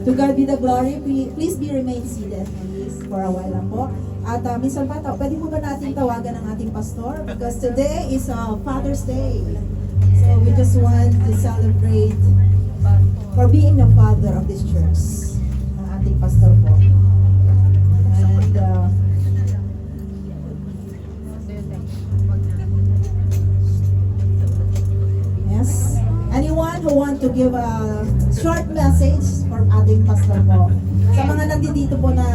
To God be the glory. Please be remain seated please for a while lang po. At minsan pa, pwede mo ba natin tawagan ang ating pastor? Because today is Father's Day. So we just want to celebrate for being the father of this church. Ang ating pastor po. And yes. Anyone who want to give a short message for ating pastor po? Sa mga nandito po na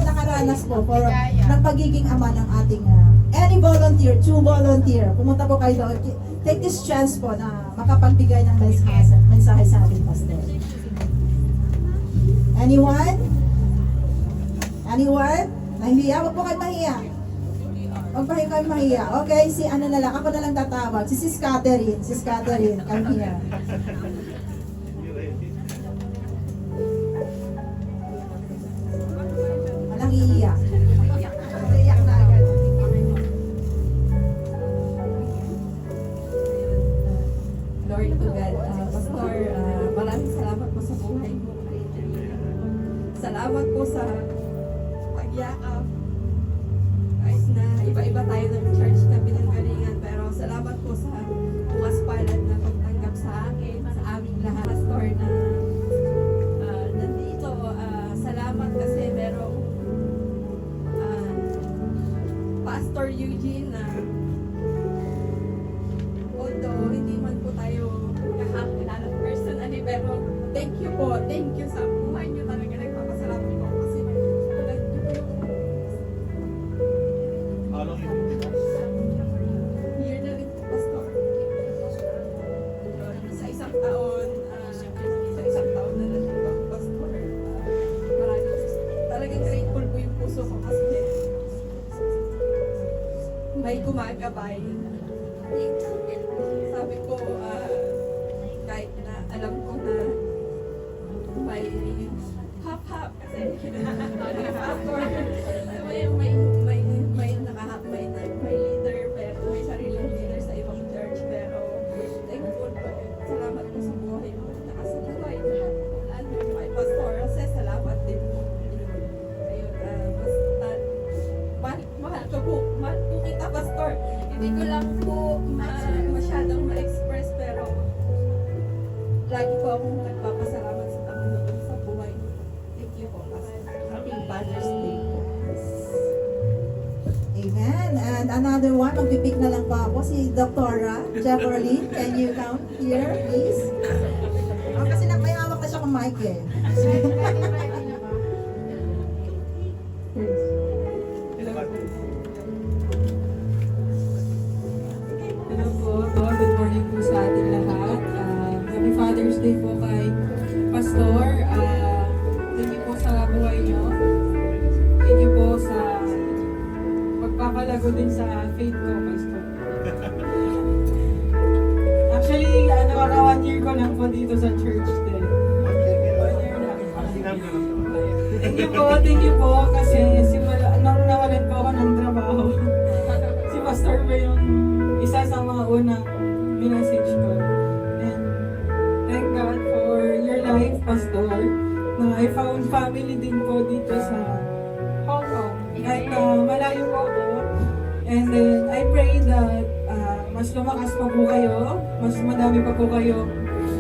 nakaranas po for ng pagiging ama ng ating any volunteer, true volunteer, pumunta po kayo doon. Take this chance po na makapagbigay ng mensahe sa ating pastor. Anyone? Anyone? Nahihiya? Huwag po kayo mahiya. Huwag pa kayo mahiya. Okay, si ano na lang, ako na lang tatawag. Si Sis Catherine. Sis Catherine, come here. Walang iiyak. Iiyak na agad. Glory to God. Pastor, maraming salamat po sa buhay mo. Salamat po sa pagyakap. Kahit na iba-iba tayo ng church na pinanggalingan, pero salamat po sa bukas palad na pagtanggap sa akin, sa aming lahat. Pastor na nandito, salamat kasi merong Pastor Eugene na although hindi man po tayo kakakilala personally, pero thank you sa buhay niyo talaga. Nagpapasalamat po kasi tulad niyo po yung year na rin po, Pastor. Sa isang taon na lang po, Pastor. Talagang grateful po yung puso ko kasi may gumagabay. Sabi ko, kahit na alam ko na may hap-hap kasi pastor, may leader, pero may sariling leader sa ibang church, pero thankful po. Salamat po sa buhay mo. Nakasabuhay lahat. Ano kay Pastor, kasi salamat din po. Ayun, basta, mahal po kita, Pastor. Hindi ko lang po masyadong ma-express, pero lagi po akong nagpapasalamat sa Panginoon sa buhay mo. Thank you po, Pastor. Happy Father's Day po. Amen. And another one, magpipick na lang pa ako, si Dr. Jacqueline. Can you come here, please? Kasi may hawak na siya kung mic eh. Hello po. Good morning po sa ating lahat. Happy Father's Day po kay Pastor. Thank you po sa buhay niyo. Thank you po sa pagpapalago din sa faith ko, Pastor. Actually, naka 1 year ko lang po dito sa church din. 1 year na. Thank you po kasi nung nawalan po ako ng trabaho. Si Pastor ba yung isa sa mga unang minessage ko. And thank God for your life, Pastor, na I found family din po dito sa Hong Kong. Kahit malayo po ako. And then I pray that mas lumakas pa po kayo, mas madami pa po kayo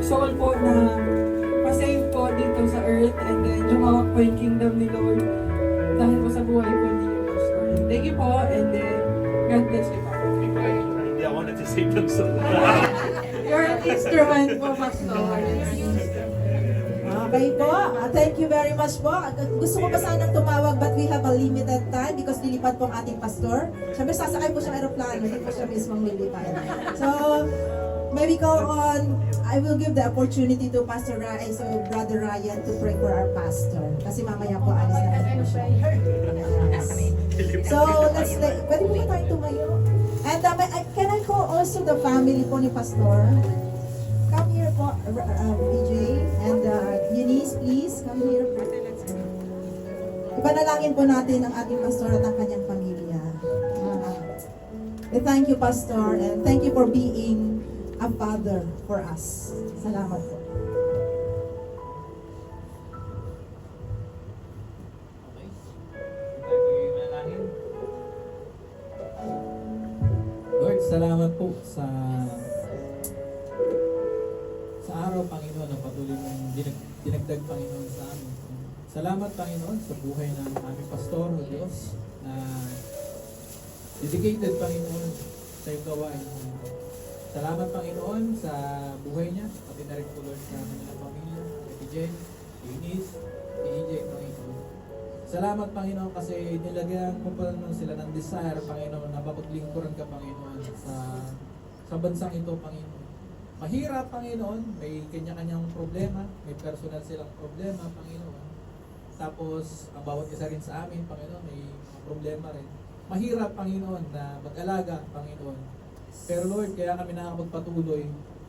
soul po na masave po dito sa earth, and then lumawak po yung kingdom ni Lord dahil po sa buhay po niyo, Pastor. Thank you po, and then God bless you po. Hindi ako nagsisave ng soul. You're an instrument po, Pastor. Okay po. Thank you very much po. Gusto ko pa sanang tumawag but we have a limited time because lilipad po ang ating pastor. Siyempre sasakay po siyang aeroplano, hindi po siya mismong lilipad. So, maybe go on, I will give the opportunity to Pastor Ryan, so Brother Ryan to pray for our pastor. Kasi mamaya po alis na po siya. Yes. So, pwede po ba tayo tumayo? And can I call also the family po ni Pastor? Come here po, BJ, and Eunice, please, come here po. Ipanalangin po natin ang ating pastor at ang kanyang pamilya. We thank you, Pastor, and thank you for being a father for us. Salamat po. po sa araw, Panginoon, na patuloy mong dinagdag, Panginoon, sa amin. Salamat, Panginoon, sa buhay ng aming pastor, o Diyos, na dedicated, Panginoon, sa iyong gawain. Salamat, Panginoon, sa buhay niya, pati na rin po, Lord, sa kanilang pamilya, kay Jen, kay Eunice, kay EJ, Panginoon. Salamat, Panginoon, kasi nilagyan mo pa naman sila ng desire, Panginoon, na mapaglingkuran ka, Panginoon, sa bansang ito, Panginoon. Mahirap, Panginoon, may kanya-kanyang problema, may personal silang problema, Panginoon. Tapos, ang bawat isa rin sa amin, Panginoon, may mga problema rin. Mahirap, Panginoon, na mag-alaga, Panginoon. Pero Lord, kaya kami nakakapagpatuloy,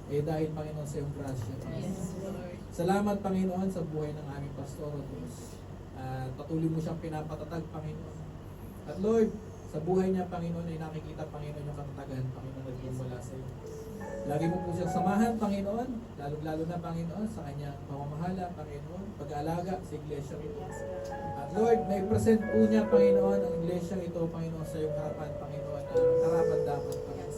dahil, Panginoon, sa iyong grasya, Panginoon. Salamat, Panginoon, sa buhay ng aming pastor, Diyos. At patuloy mo siyang pinapatatag, Panginoon. At Lord, sa buhay niya, Panginoon, ay nakikita, Panginoon, yung katatagan, Panginoon, na mula sa iyo. Lagi mo po siyang samahan, Panginoon, lalo-lalo na, Panginoon, sa kanyang pamamahala, Panginoon, pag-aalaga sa iglesia ito. At Lord, may present po niya, Panginoon, ang iglesia ito, Panginoon, sa iyong harapan, Panginoon, na harapan dapat, Panginoon.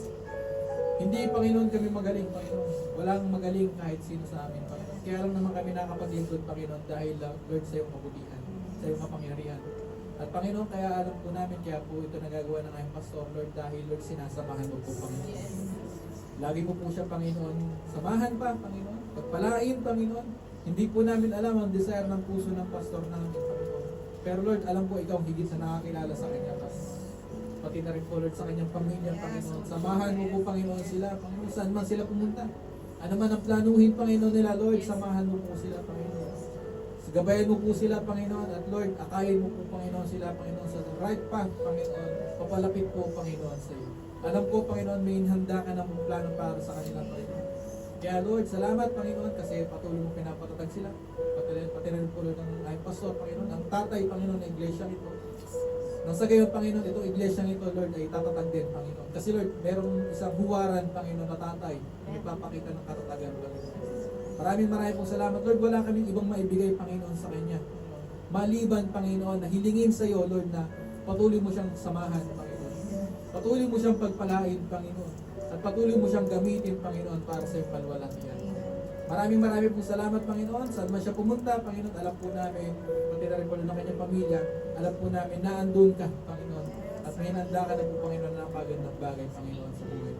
Hindi, Panginoon, kami magaling, Panginoon. Walang magaling kahit sino sa amin, Panginoon. Kaya lang naman kami nakapaglingkod, Panginoon, dahil, Lord, sa iyong kabutihan, sa iyong kapangyarihan. At Panginoon, kaya alam po namin, kaya po ito nagagawa ng aming pastor, Lord, dahil, Lord, sinasamahan mo po, Panginoon. Lagi mo po siya, Panginoon, samahan pa, Panginoon, pagpalain, Panginoon. Hindi po namin alam ang desire ng puso ng pastor namin, Panginoon. Pero Lord, alam po ikaw ang higit sa nakakilala sa kanya. Pati na rin po, Lord, sa kanyang pamilya, Panginoon. Samahan mo po, Panginoon, sila, Panginoon, saan man sila pumunta. Ano man ang planuhin, Panginoon nila, Lord, samahan mo po sila, Panginoon. Gabayan mo po sila, Panginoon, at Lord, akayin mo po, Panginoon, sila, Panginoon, sa right path, Panginoon. Papalapit po, Panginoon, sa iyo. Alam ko, Panginoon, may handa ka ng plano para sa kanila, Panginoon. Kaya Lord, salamat, Panginoon, kasi patuloy mo pinapatatag sila. Pati rin po, Lord, ng aming pastor, Panginoon, ang tatay, Panginoon, ng iglesia ito. Nang sa gayon, Panginoon, itong iglesia ito, Lord, ay tatatag din, Panginoon. Kasi Lord, merong isang huwaran, Panginoon, na tatay, na ipapakita ng katatagan, Panginoon. Maraming pong salamat, Lord. Wala kaming ibang maibigay, Panginoon, sa Kanya. Maliban, Panginoon, na hilingin sa iyo, Lord, na patuloy mo siyang samahan, Panginoon. Patuloy mo siyang pagpalain, Panginoon. At patuloy mo siyang gamitin, Panginoon, para sa iyong palwalatian. Maraming pong salamat, Panginoon. Saan man siya pumunta, Panginoon, alam po namin, pati na rin po ng kanyang pamilya, alam po namin na andun ka, Panginoon. At may hinanda ka na po, Panginoon, ng magandang bagay, Panginoon, sa buhay.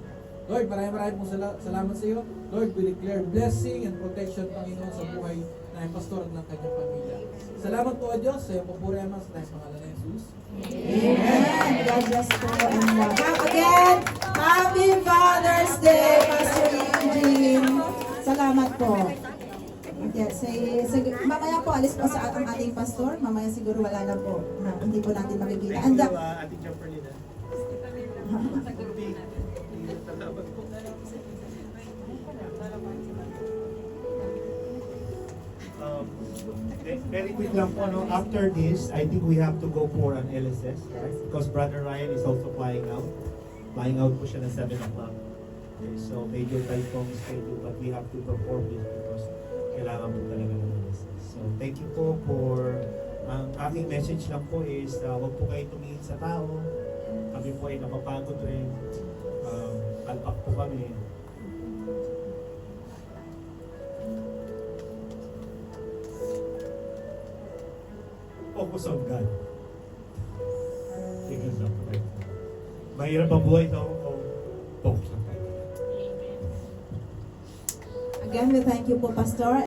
Lord, maraming pong salamat sa iyo. Lord, we declare blessing and protection, Panginoon, sa buhay ng pastor at ng kanyang pamilya. Salamat po, Diyos, sa iyong papurema sa tayong pangalan ng Jesus. Amen. God bless po. And again, Happy Father's Day, Pastor Eugene. Salamat po. Okay, mamaya po, alis po sa ang ating pastor. Mamaya siguro wala na po. Hindi po natin makikita. Thank you, Ate Jumperlina. Salamat po. Very quick lang po, no? After this, I think we have to go for an LSS, right? Because Brother Ryan is also flying out. Flying out po siya na 7 o'clock. Okay, so major type pong schedule, but we have to perform this because kailangan po talaga ng LSS. So thank you po for, ang aking message lang po is, huwag po kayo tumingin sa tao. Kami po ay napapagod rin. Kalpak po kami. Focus on God. Tingnan sa pagkain. Mahirap ang buhay na focus on God. Again, we thank you po, Pastor.